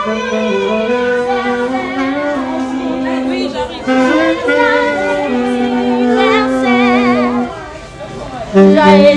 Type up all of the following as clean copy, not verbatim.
Oui, j'arrive. Joyeux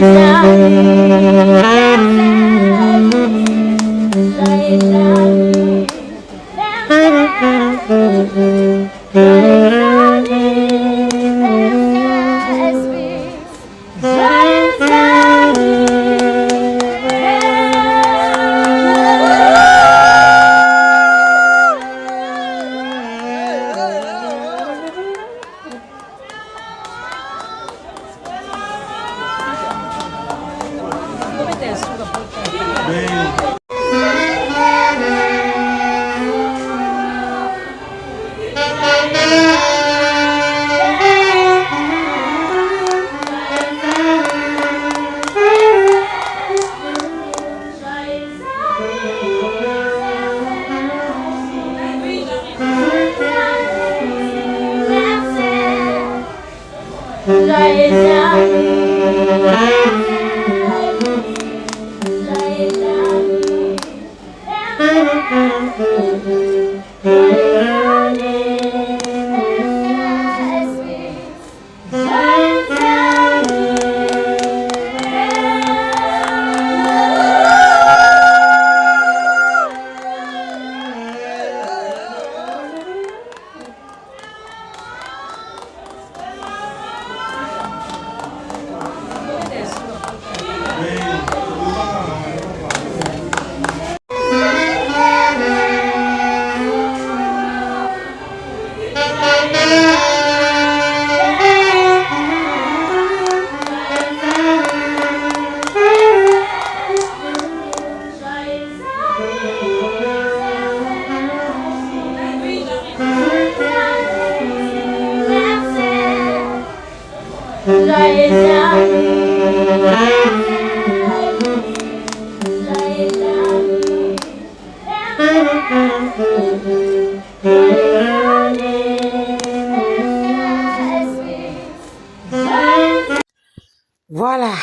Voilà.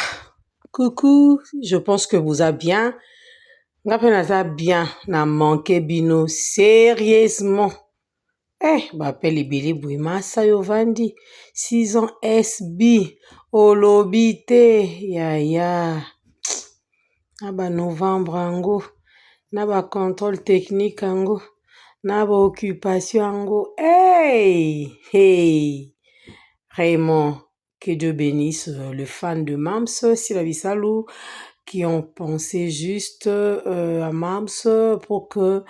Coucou, je pense que vous allez bien. Ngape bien, na manqué bino, sérieusement. Bapel ebele boye masa yo vandi. 6 ans SB, olobite, yaya. Naba novembre ango, naba contrôle technique ango, naba occupation ango. Hey. Vraiment, que Dieu bénisse le fan de Mams, Sylvie Salou, qui ont pensé juste à Mams pour que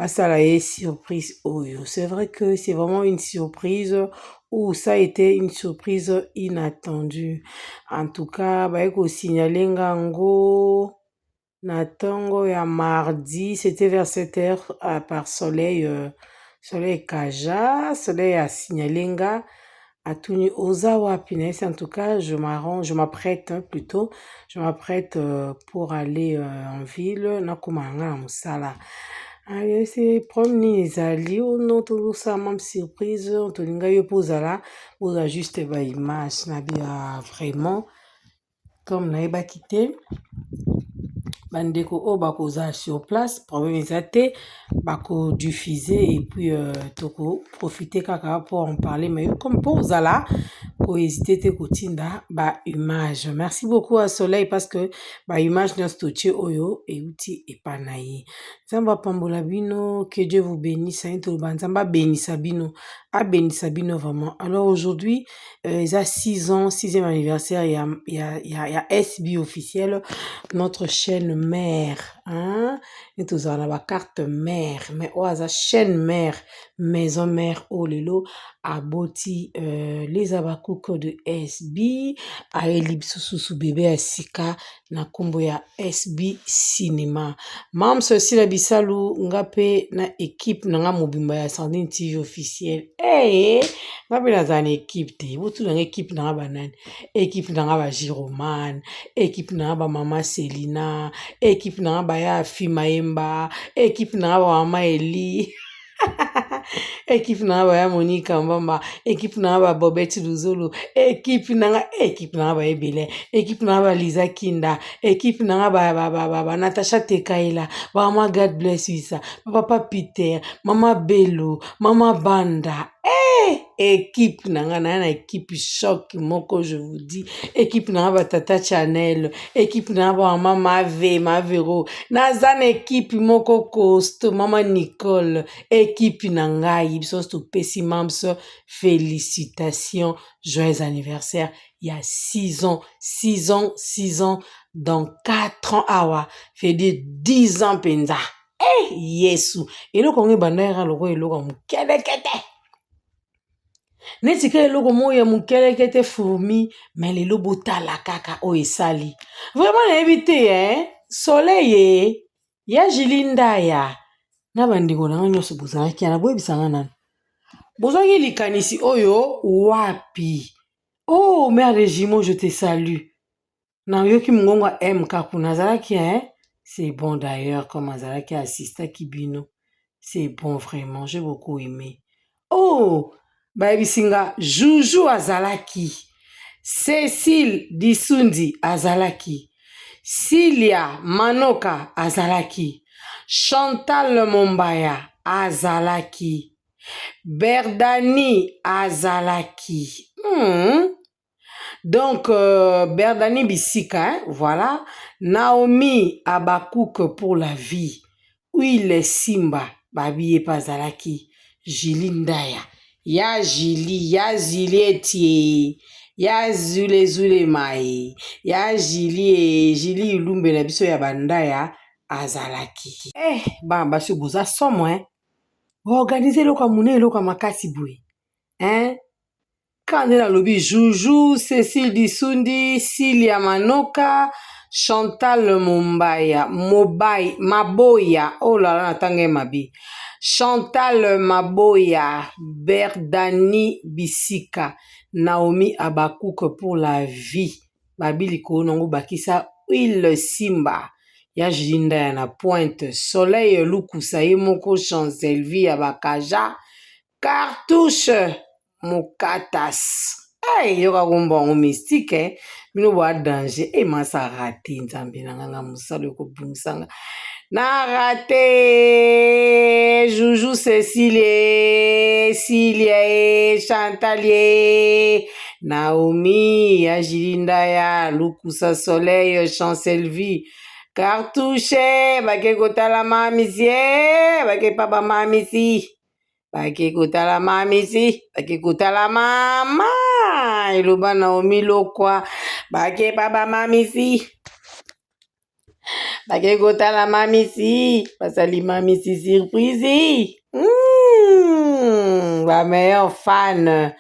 ça la ait surprise. C'est vrai que c'est vraiment une surprise ou ça a été une surprise inattendue. En tout cas, eko signalé ngango na tongo ya mardi, c'était vers 7h par Soleil Kaja, Soleil a signalé nga Atuni Ozawa Pines. En tout cas, je m'apprête plutôt, je m'apprête pour aller en ville. Nakumanga Musala. C'est promis ezali ono tout ça même surprise on te linga yo pozala oza juste ba image na bia vraiment comme na eba quitté bandeko o bakoza sur place problème ezate bako diffuser et puis toko profiter kaka pour en parler mais comme pour zala ko hésiter te kotinda ba image. Merci beaucoup à Soleil parce que ba image na stoché oyo et outil et panayi zamba pambola bino, que Dieu vous bénisse hein, to banzamba bénissa bino a bénissa bino vraiment. Alors aujourd'hui ils a 6 ans 6e anniversaire il y a SB officiel, notre chaîne mère hein, et tous on a la carte mère mais oaza chaîne mère maison mère olelo aboti les abakuko de SB a elipsusu bébé asika na kombo ya SB cinéma mam ceci la bisalu ngape na équipe na mobimba ya Sandine TV officiel ngape na zana équipe te botu na équipe na banane équipe na ba Giroman équipe na ba mama Selina équipe na ba ya Fimaemba équipe na ba mama Eli Équipe na ba ya Monica Mbamba, équipe na ba Bobette Luzolo, équipe na ba Ebele, équipe na ba Lisa Kinda, équipe na ba Natasha Tekaila, Mama God bless you ça, Papa Peter, Mama Bello, Mama Banda. Équipe na équipe choc moko je vous dis, équipe na ba Tata Chanel, équipe na ba Mama Mavero, nazana équipe moko costo, Mama Nicole, équipe nangai, biso to pesi mams, félicitations, joyeux anniversaire, il y a 6 ans, 6 ans, 6 ans, dans 4 ans, awa, fait dire 10 ans penza. Yesu, eloko nge bandera loko eloko mukelekete. Neti ke eloko moya mukelekete fourmi, mais lelo botala kaka o esali. Vraiment l'invité, soleil, ya Jilinda ya. Na bandeko na nga nyonso bozalaki na boyebisanga nani. Bozalaki likanisi oyo wapi. Oh, mère Régimo, je te salue. Na yoki mungonga MK kuna nazalaki, c'est bon d'ailleurs comme azalaki assista Kibino. C'est bon vraiment, j'ai beaucoup aimé. Oh, bayebisinga Joujou azalaki. Cécile Disundi azalaki. Cilia Manoka azalaki. Chantal Mombaya azalaki. Berdani azalaki. Donc, Berdani Bissika, voilà. Naomi Abakouk pour la vie. Huile Simba, Babi Pazalaki. Jilindaya. Ya Jili, ya Zilieti. Ya Zule Mai. Ya Jili Ilumbe na biso ya bandaya azalaki. Basi boza somo, organiser loka mune loka makasi boué. Quand on a lobby Joujou, Cécile Disundi, Cilia Manoka, Chantal Maboya, oh là là, natanga mabi. Chantal Maboya, Berdani Bissika, Naomi Abakouk pour la vie. Babili Konongo Bakisa, Huile Simba, ya Jinda ya na Pointe, Soleil Lukusa, Moko Chancelvi Abakaja, Cartouche. Mokatas. Yoka kumbongo mystique, bino bwa danger. Masa raté nzambe na nganga musalo ko bumisanga. Na raté Joujou Cécile, Cilia, Chantal, Naomi, ya Jilinda ya Lukusa Soleil, Chancelvi, Cartouche, bake kotala mamisie, bake papa mamisi. Bake kotala mamisi, bake kotala mama, iloba Naomi lokwa, bake papa mamisi, bake kotala mamisi, basali mamisi surprise. La meilleure fan.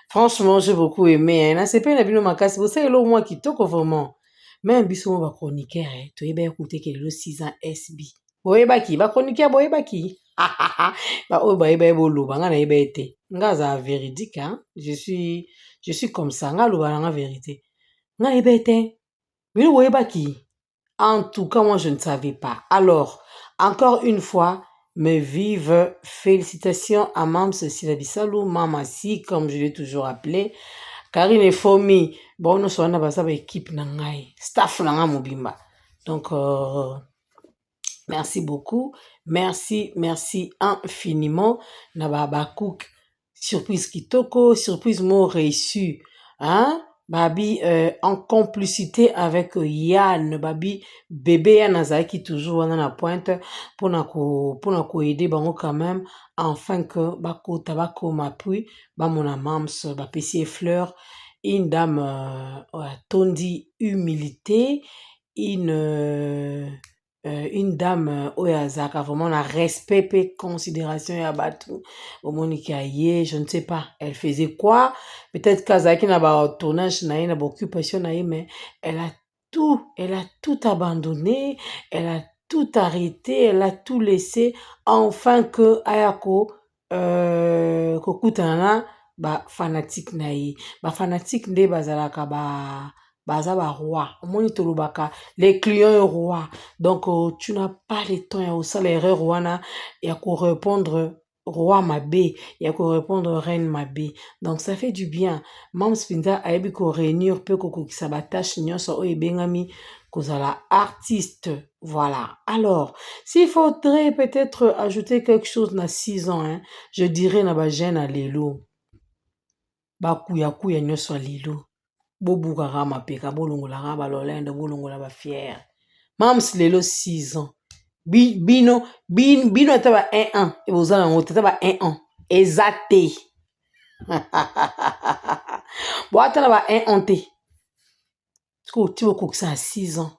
Franchement, j'ai beaucoup aimé. C'est pas une abino makasi, vous savez, l'eau moi qui toque vraiment. Même biso ba chroniqueur, tu es bien écouté que le 6 ans SB. Boyebaki, ba chroniqueur boyebaki. Ba o ba eba bolo ba nga na eba ete. Nga za véridique, je suis comme ça, nga lo ba nga vérité. Nga eba ete. Mais le boyebaki. En tout cas, moi je ne savais pas. Alors, encore une fois, mes vives félicitations à Mams Silabisalou, Mamasi, comme je l'ai toujours appelé. Karine et Fomi, bon, nous sommes dans équipe nangai, staff nanga mobimba. Donc, merci beaucoup, merci infiniment. Naba Cook, surprise kitoko, surprise mot reçu, Babi en complicité avec Yann, Babi bébé Yann Azaki toujours dans la pointe pour na aider bango quand même afin que bako tabako m'appuie ba mon mams ba pessier fleur une dame tondi humilité une dame oyazaka vraiment la respect et considération ya batu au Monica je ne sais pas elle faisait quoi peut-être Kazaki n'a pas tournage n'a pas occupation mais elle a tout abandonné, elle a tout arrêté, elle a tout laissé enfin que ayako kokutana ba fanatique naï ba fanatique nde bazalaka baza ba roi omoni tolobaka les clients rois donc tu n'as pas le temps ya osala erreur wana ya ko répondre roi Mabé, il y a qu'on répondre reine Mabé. Donc ça fait du bien. Mam Spinda a eu qu'on réunir peu qu'on qui s'abattache nyonso et bengami kozala artiste. Voilà. Alors, s'il faudrait peut-être ajouter quelque chose dans 6 ans, hein, je dirais na ba jeune à lelo. Ba kuya kuya nyonso lelo. Bobukaka mapeka bolongolaka balolende bolongola ba fier. Mams lelo 6 ans. Bino ata ba 1 an. Et vous allez en ata ba 1 an. Exacté. Bon, ata ba 1 an te. Parce que tu vois que ça a 6 ans.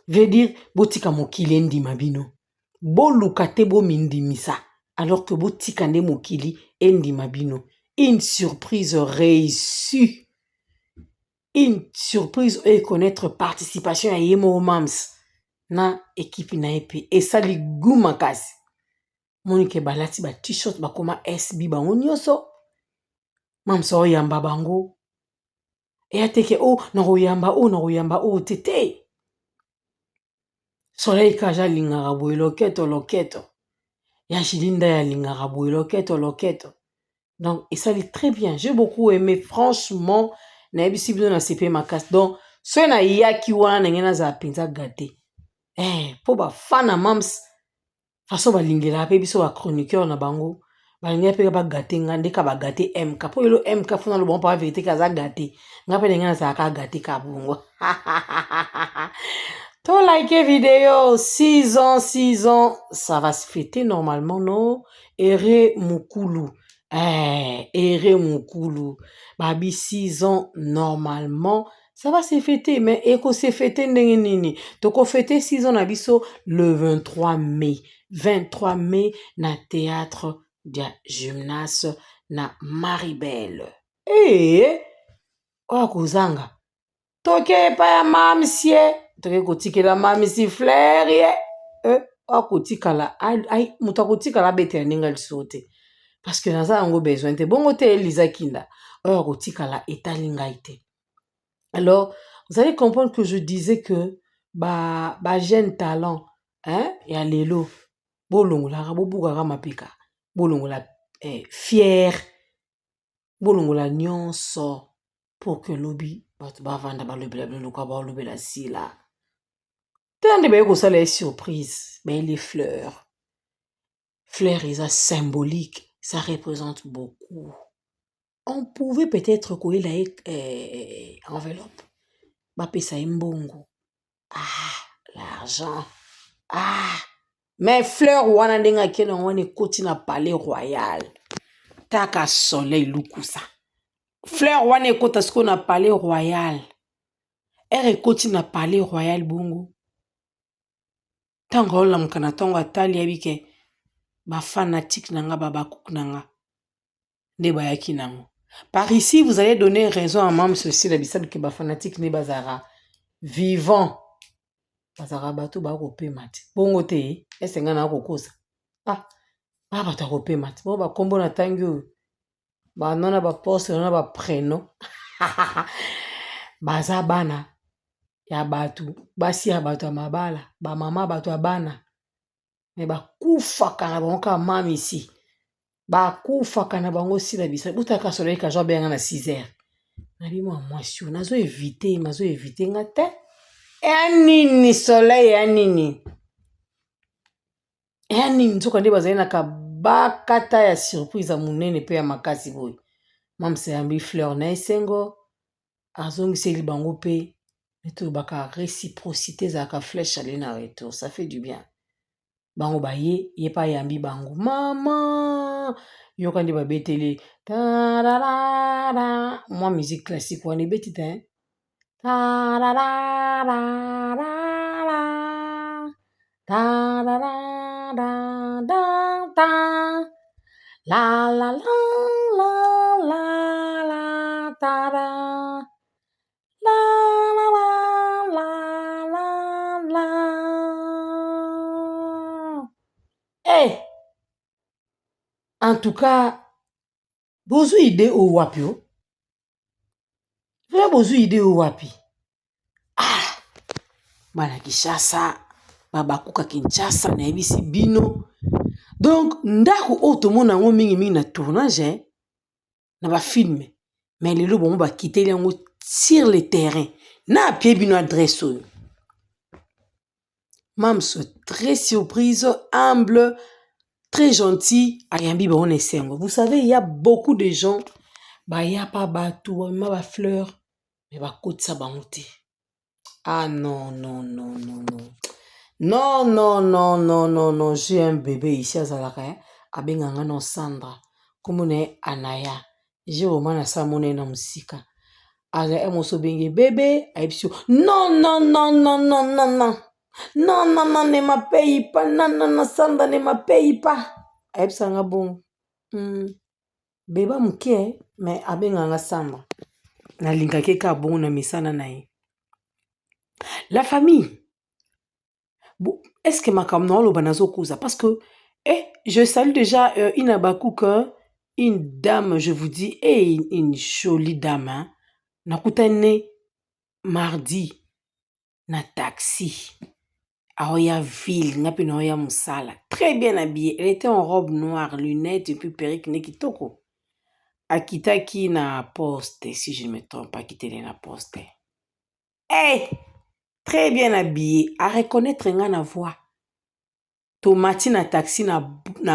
Veut dire, botika mokili ndima bino. Boluka te bo mindimisa. Alors que botika nde mokili ndima bino. Une surprise réussie. Une surprise et connaître participation à Yemo Mams na équipe na EP et ça li gouma kasi monike balati ba t-shirt ba koma SB bango nyonso Mams oyamba bango et ateke na oyamba o tete Soleil kaja lingara boy loketo ya Shilinda ya lingara boy loketo donc et ça lit très bien j'ai beaucoup aimé franchement na ebisi bino na CP makas donc so na yaki wana ngena za penza gâté po ba fana Mams façon balingela pe biso ba chroniqueur na bango balingela pe ba gâté ngande ka ba gâté MK po yelo MK fona le bon pas vérité ka za gâté ngapa ngena za ka gâté ka bongo to like vidéo 6 ans ça va se fêter normalement non Ere Mukulu Ere Mukulu babi 6 ans normalement ça va se fêter, mais eko se fêter ndenge nini. Toko fêter 6 ans na biso le 23 mai. 23 mai na théâtre de gymnase na Maribel. Oya toke pa ya mamsie. Toke kotikela mamisi Flair ye. Oya kotikala. Muta kotikala bete ya ninga lisote. Parce que naza yango besoin te. Bongo te Elisa Kinda. Oya kotikala etali ngai te. Alors, vous allez comprendre que je disais que ba jeune talent, hein, ya lelo, bolongola bobukaka mapeka, bolongola fier, bolongola nyonso pour que lobi bato bavanda balobela biloko balobela sila. Tande ba ko sala surprise, mais les fleurs. Fleurs est symbolique, ça représente beaucoup. On pouvait peut-être couler la enveloppe. Bapesa mbongo. L'argent. Mais fleur wana ndenga kena wana koti na palais royal. Taka soleil lukusa. Fleur wana kota sko na palais royal. Ere koti na palais royal bongo. Tango la mkana tonga tali yabike. Ba fanatique nanga babakuk nanga. Ne bayaki nango. Par ici, vous allez donner raison à Mam ceci, la bisab que ba fanatique ne bazara. Vivant. Bazara bato ba kope mati. Bongo te, esenga na kokosa. Bato kope mati. Bon ba kombo na tangi ba nona ba poste na ba prénom. Baza bana ya bato, basi ya bato ya mabala, ba mama bato ya bana. Me ba kufaka na bango ka mami ici. Ba kufaka na bango si la bisa. Butaka soleil ka job na 6h. Na bi moi mwasi nazo éviter ngate. Nini soleil nini nzoka nde bazali na kabakata ya surprise ya munene pe ya makasi boy Mams yambi Fleur na esengo azongiseli bango pe neto baka réciprocité ezalaka flèche ale na retour ça fait du bien bango baye ye pa yambi bango mama yoka nde babeteli moi musique classique wana ebeti te ta la la la la ta la la la da ta la la la la la la ta la la la la la la en tout cas bozu idée au wapi Vile bozu idée au wapi bana Kinshasa babakuka Kinshasa na yebisi bino Donc ndako oyo tomona yango mingi na tournage na bafilme, mais lelo bango bakiteli yango sur le terrain na apie bino adresse oyo. Mams très surprise, humble, très gentil, ayambi bango na esengo. Vous savez, il y a beaucoup de gens baya pa bato bamema bafleur mais bakotisa bango te. Ah non, non, non, non, non. Non, non, non, non, non, non. J'ai un bébé ici à Zalaka. Abenganga no Sandra. Komone Anaya. J'ai au moins sa monnaie na musika. Aga emoso benge bébé. Aipsio. Non, non, non, non, non, non, non. Non, non, non, ne m'appelle pas. Non, non, non, Sandra ne m'appelle pas. Aipsanga bon. Beba muke, mais abenganga Sandra. Na linka keka bon na misana nae. La famille. Bon, est-ce que ma kamno lo banazo kuza? Parce que, je salue déjà Inabakuka, une dame, je vous dis, une jolie dame, hein. Nakutane mardi, na taxi, Aoya ville, napi Aoya Moussala, très bien habillée. Elle était en robe noire, lunettes et puis perruque nekitoko. Akita ki na poste, si je ne me trompe pas, Akitele na poste. Très bien habillée, à reconnaître na voix. Tomati na taxi na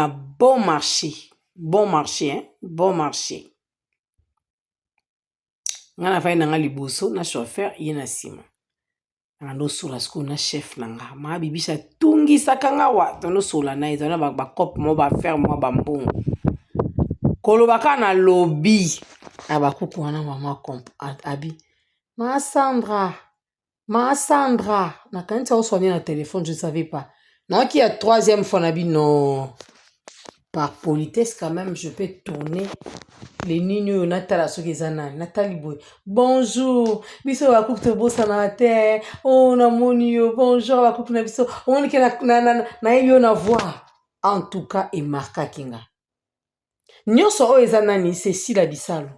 bon marché. Bon marché, hein? Bon marché. Nga na fai na nga liboso na chauffeur ye na sima. Nga no sola siko na chef na nga. Ma bibisha tungi sakanga wa. Tono sola na izona ba kop mo ba fer mo ba mbongo. Kolobaka na lobby. Abakuku wana mama komp abi. Ma Sandra. Na kanisa oswani na téléphone, je ne savais pas. Non, qui a troisième fois nabi non. Par politesse quand même, je peux tourner les nino natala sokezana Nathalie Boy. Bonjour. Biso wa coupe bossa na terre. Oh na monio. Bonjour wa coupe na biso. On ke na yo na voix. En tout cas, et marka kinga. Nyoso o ezanani Cécile Abissalo.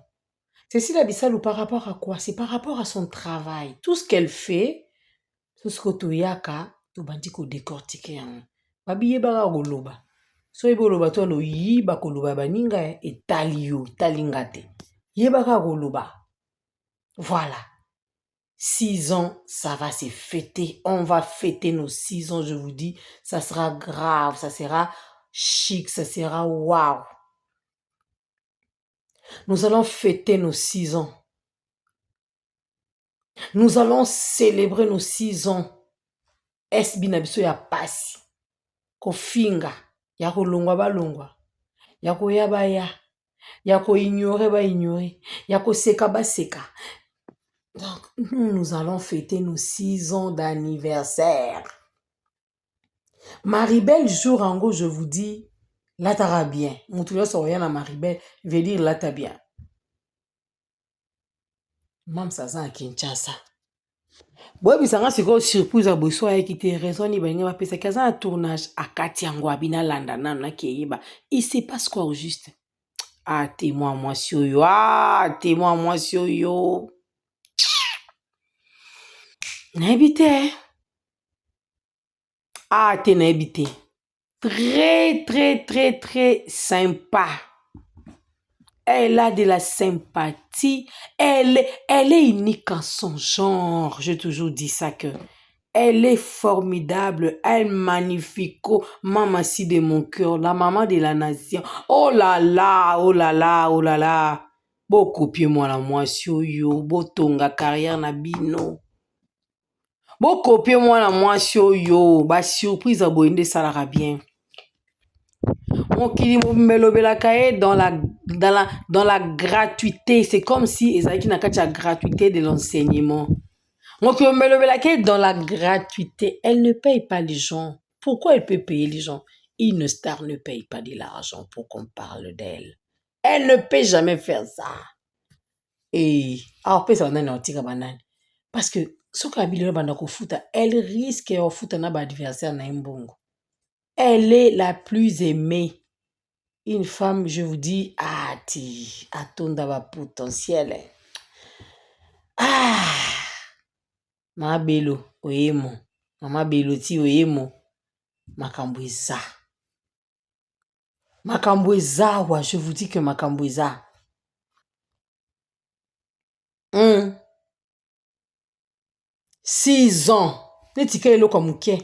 Cécile Abissalo par rapport à quoi? C'est par rapport à son travail. Tout ce qu'elle fait, tout ce que tu yaka, tu bandi ko décortiquer en. Babiye baga goloba. So iboloba to no yiba koloba baninga etalio talingate. Yebaka goloba. Voilà. 6 ans, ça va se fêter. On va fêter nos 6 ans, je vous dis. Ça sera grave, ça sera chic, ça sera waouh. Nous allons fêter nos 6 ans. Nous allons célébrer nos 6 ans. Esbinabiso ya pasi. Kofinga. Ya kolongwa balongwa. Ya koyaba ya. Ya ko ignorer ba ignorer. Ya ko seka ba seka. Donc, nous allons fêter nos 6 ans d'anniversaire. Maribel jour en gros, je vous dis, là t'auras bien. Mon tour sur rien à Maribel, veut dire là t'as bien. Mam ça à Kinshasa. Boy, bisanga siko surprise à bosso avec qui te raison ni benga ba pesa kaza un tournage à Katiango abina landa na keiba. Il se passe quoi au juste? Ah, témoin moi sur yo. Ah, témoin moi sur yo. N'habité. Ah, t'es n'habité. Très, très, très, très sympa. Elle a de la sympathie. Elle est unique en son genre. J'ai toujours dit ça que elle est formidable. Elle magnifique. Oh, maman si de mon cœur. La maman de la nation. Oh là là, oh là là, oh là là. Bo copier moi la moi sur yo. Bo tonga carrière na bino. Bo copier moi la moi sur yo. Ba surprise à boinde ça la bien. Dans la gratuité. C'est comme si Ezaki n'a la gratuité de l'enseignement. Dans la gratuité. Elle ne paye pas les gens. Pourquoi elle peut payer les gens? Une star ne paye pas de l'argent pour qu'on parle d'elle. Elle ne peut jamais faire ça. Et alors, parce que ce elle risque de foutre un adversaire na mbongo. Elle est la plus aimée. Une femme, je vous dis, atonda ba potentiel. Mama Belo, oyemo. Mama Belo ti oyemo. Makambo eza. Makambo ezawa, je vous dis que makambo eza. 6 ans. Netika eloko muke.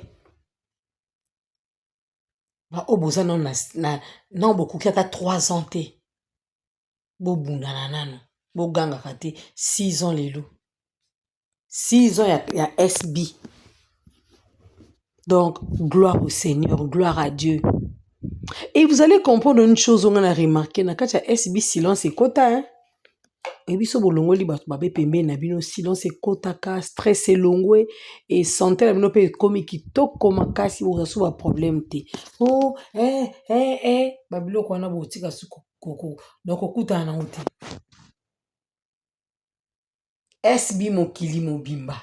Ba oboza non bokuki ata 3 ans te. Bobundana nano. Bogangaka te. 6 ans lelo. 6 ans ya SB. Donc, gloire au Seigneur, gloire à Dieu. Et vous allez comprendre une chose, on a remarqué, na kacha SB silence et kota, hein. Et puis, so bolongo li bato babe pembe na bino silence et kota ka stress et longwe et santé la bino pe komi kitoko makasi bo so ba problème te. Oh, babilo ko na botika suko koko. Donc okuta na uti. SB mokili mobimba.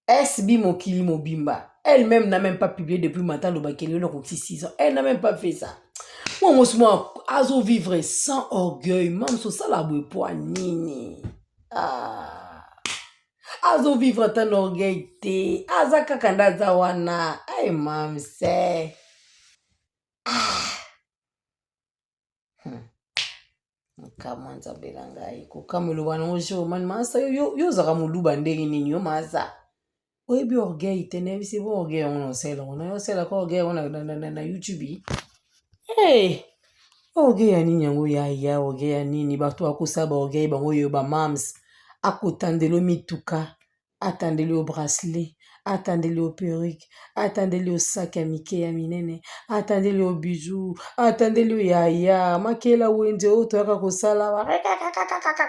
SB mokili mobimba. Elle-même n'a même pas publié depuis matin le bakeli le 6 ans. Elle n'a même pas fait ça. Moi, azo vivre sans orgueil. Même sur ça la boue nini. Ah. Azo vivre sans orgueil te. Aza kakanda zawana. Ay mam se. Kamanza belangai. Kukamelo wana ojo man masa yo zaka muluba ndenge nini yo maza. Oyebi orgueil tenebi c'est bon orgueil on sela on yo sela ko orgueil on na YouTube. Hey, orgueil ya nini yango ya orgueil ya nini bato akosaba orgueil bango yo ba mams akotandelo mituka atandeli au bracelet atandeli au perruque atandeli au sac ya mike ya minene atandeli au bijoux atandeli au yaya makela wenze oto yaka kosala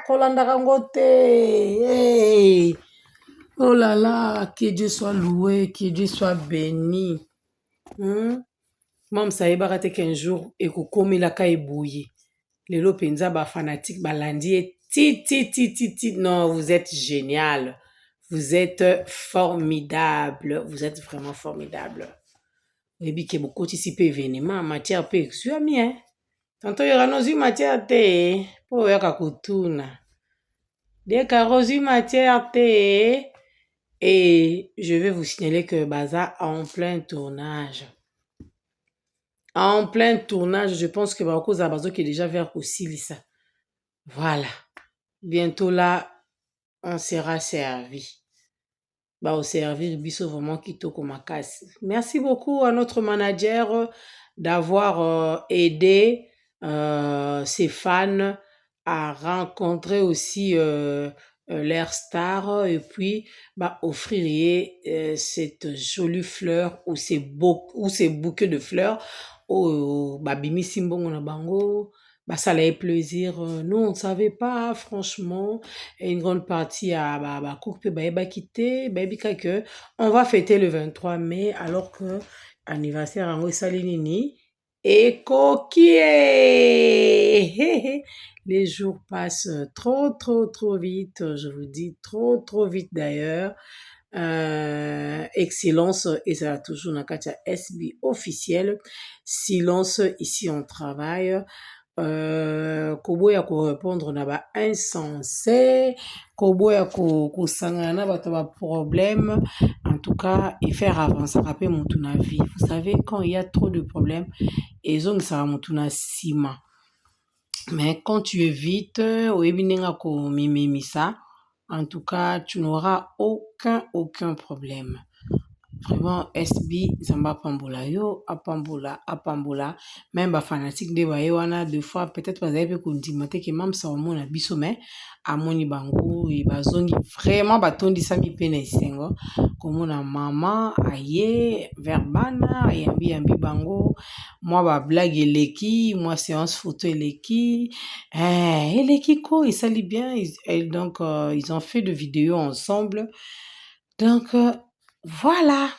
kolanda kango te. Hey. Oh là là, que Dieu soit loué, que Dieu soit béni. Mam sayebaka te qu'un jour ekokomelaka ebouye. Lelo penza ba fanatique balandi ti. Non, vous êtes génial. Vous êtes formidable. Vous êtes vraiment formidable. Ebi ke beaucoup ici pe événement matière pe exuami hein. Tantôt yora nozi matière te po yaka kutuna. Dès ka rozi matière te. Et je vais vous signaler que Baza est en plein tournage. En plein tournage, je pense que Baroko Zabazo qui est déjà vers aussi ça. Voilà. Bientôt là, on sera servi. Bah, au servir biso vraiment kitoko makasi. Merci beaucoup à notre manager d'avoir aidé ses fans à rencontrer aussi leur star et puis bah, offrir cette jolie fleur ou ces bouquets de fleurs au babimi simbongo na bango. Bah, ça allait plaisir. Nous, on ne savait pas, franchement. Et une grande partie à couper, que on va fêter le 23 mai, alors que anniversaire en Salinini. Et coquille! Les jours passent trop vite. Je vous dis trop vite d'ailleurs. Excellence, et ça a toujours Nakatia SB officiel. Silence, ici on travaille. Koboya ko répondre na ba insensé, koboya ko sangana na bato ba problème, en tout cas et faire avancer rapper mon na vie. Vous savez quand il y a trop de problèmes et zong ça mon na sima. Mais quand tu évites au ebininga ko mimimisa, en tout cas tu n'auras aucun problème. Vraiment SB Zamba Pambola yo apambola même ba fanatique de baye wana deux fois peut-être pas avez pu ndimate que même ça mon na biso mais amoni bango et bazongi vraiment batondi sami pena isengo comme na maman aye verbana yambi bango moi ba blague eleki moi séance photo eleki eleki ko ils sali bien donc ils ont fait de vidéos ensemble donc voilà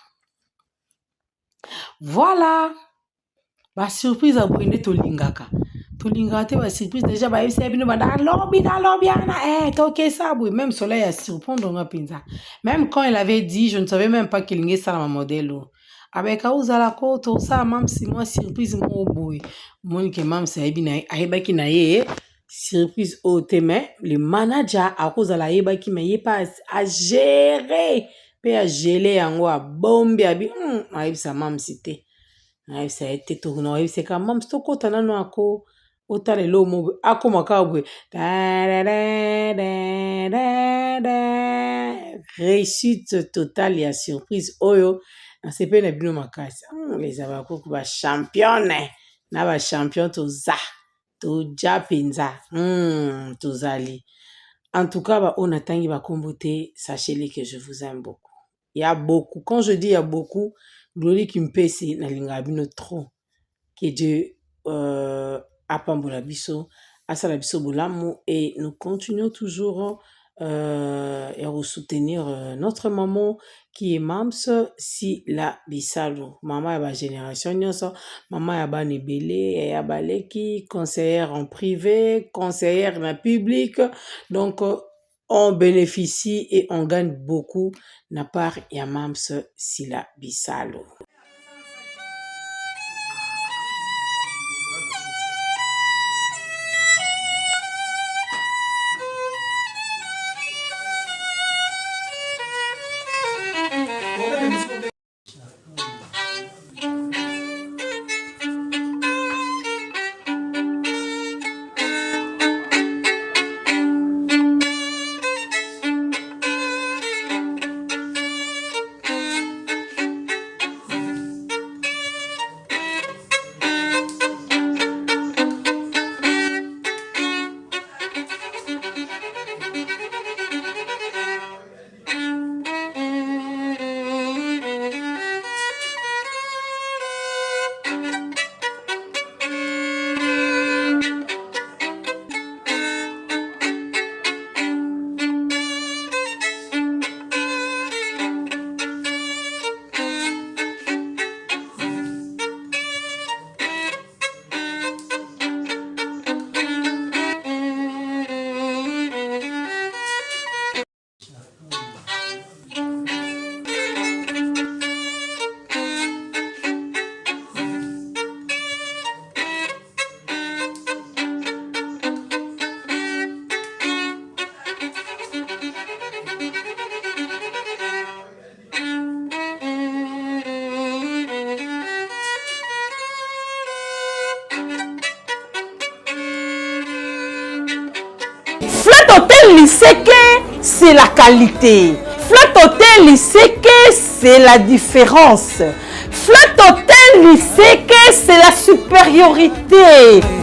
ba surprise a boyende tolingaka te ba surprise déjà ba yebisa bino banda lobi ana toke ça boy même soleil a surprendre nga penza même quand il avait dit je ne savais même pas qu'il ngé ça ma modèle avec auzala ko to ça même si moi surprise mo boy mon que même ça ebina ayebaki na ye surprise au thème le manager a kozala ayebaki mais ye pas à gérer pe a gelé yango a bombe abi ayebisa même cité Ça a été tourné. C'est quand même ce côté là non ako autant les lots ako makabwe. Réussite totale et à surprise. Oyo, c'est pas une bino makasi. Les abako kuba championne. Na ba champion to za. To japinza. To zali. En tout cas, bah, on attend qu'il va comboter. Sachez-les que je vous aime beaucoup. Il y a beaucoup. Quand je dis il y a beaucoup, Glory qui me pèse, c'est Nalingabino trop. Que Dieu apambola biso, asala biso bolamu, et nous continuons toujours et à soutenir notre maman qui est Mams si la bisalo. Maman ya ba génération nyonso, maman ya ba nebele, ya ba leki, conseillère en privé, conseillère en public. Donc on bénéficie et on gagne beaucoup na part ya Mams si la bisalo. Flat Hotel Liseke, c'est la qualité. Flat Hotel Liseke, c'est la différence. Flat Hotel Liseke, c'est la supériorité.